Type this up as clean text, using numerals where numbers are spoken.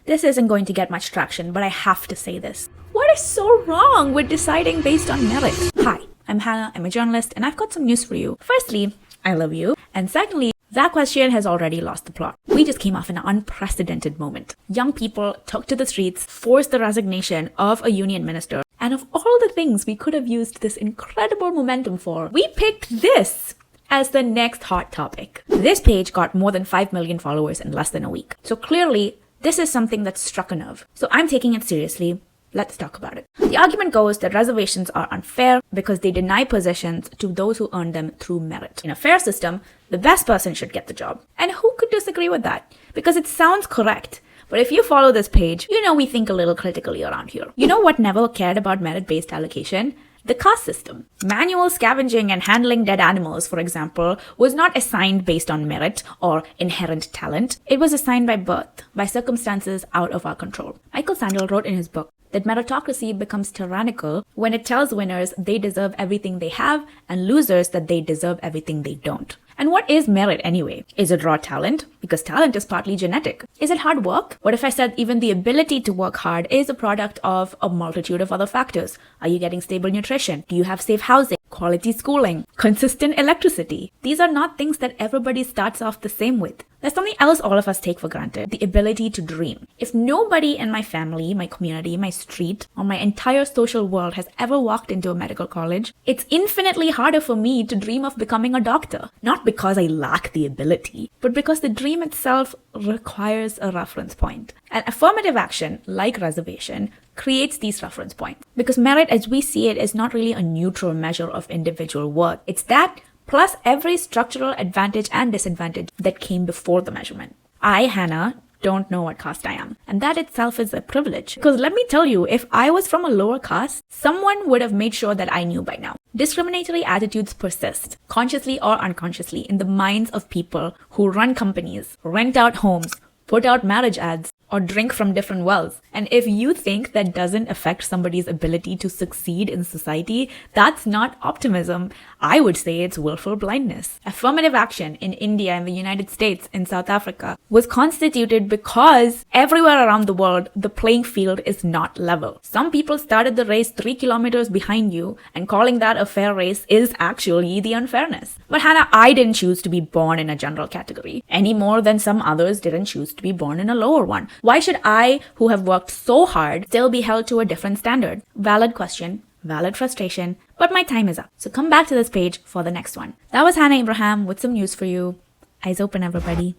This isn't going to get much traction, but I have to say this. What is so wrong with deciding based on merit? Hi, I'm Hannah, I'm a journalist, and I've got some news for you. Firstly, I love you. And secondly, that question has already lost the plot. We just came off an unprecedented moment. Young people took to the streets, forced the resignation of a union minister, and of all the things we could have used this incredible momentum for, we picked this as the next hot topic. This page got more than 5 million followers in less than a week. So clearly, this is something that struck a nerve. So I'm taking it seriously. Let's talk about it. The argument goes that reservations are unfair because they deny positions to those who earn them through merit. In a fair system, the best person should get the job. And who could disagree with that? Because it sounds correct. But if you follow this page, you know we think a little critically around here. You know what never cared about merit-based allocation? The caste system. Manual scavenging and handling dead animals, for example, was not assigned based on merit or inherent talent. It was assigned by birth, by circumstances out of our control. Michael Sandel wrote in his book that meritocracy becomes tyrannical when it tells winners they deserve everything they have and losers that they deserve everything they don't. And what is merit anyway? Is it raw talent? Because talent is partly genetic. Is it hard work? What if I said even the ability to work hard is a product of a multitude of other factors? Are you getting stable nutrition? Do you have safe housing? Quality schooling? Consistent electricity? These are not things that everybody starts off the same with. There's something else all of us take for granted, the ability to dream. If nobody in my family, my community, my street, or my entire social world has ever walked into a medical college, it's infinitely harder for me to dream of becoming a doctor. Not because I lack the ability, but because the dream itself requires a reference point. And affirmative action, like reservation, creates these reference points. Because merit, as we see it, is not really a neutral measure of individual worth. It's that plus every structural advantage and disadvantage that came before the measurement. I, Hannah, don't know what caste I am. And that itself is a privilege. Because let me tell you, if I was from a lower caste, someone would have made sure that I knew by now. Discriminatory attitudes persist, consciously or unconsciously, in the minds of people who run companies, rent out homes, put out marriage ads, or drink from different wells. And if you think that doesn't affect somebody's ability to succeed in society, that's not optimism. I would say it's willful blindness. Affirmative action in India, in the United States, in South Africa was constituted because everywhere around the world, the playing field is not level. Some people started the race 3 kilometers behind you, and calling that a fair race is actually the unfairness. But Hannah, I didn't choose to be born in a general category, any more than some others didn't choose to be born in a lower one. Why should I, who have worked so hard, still be held to a different standard? Valid question, valid frustration, but my time is up. So come back to this page for the next one. That was Hannah Abraham with some news for you. Eyes open, everybody.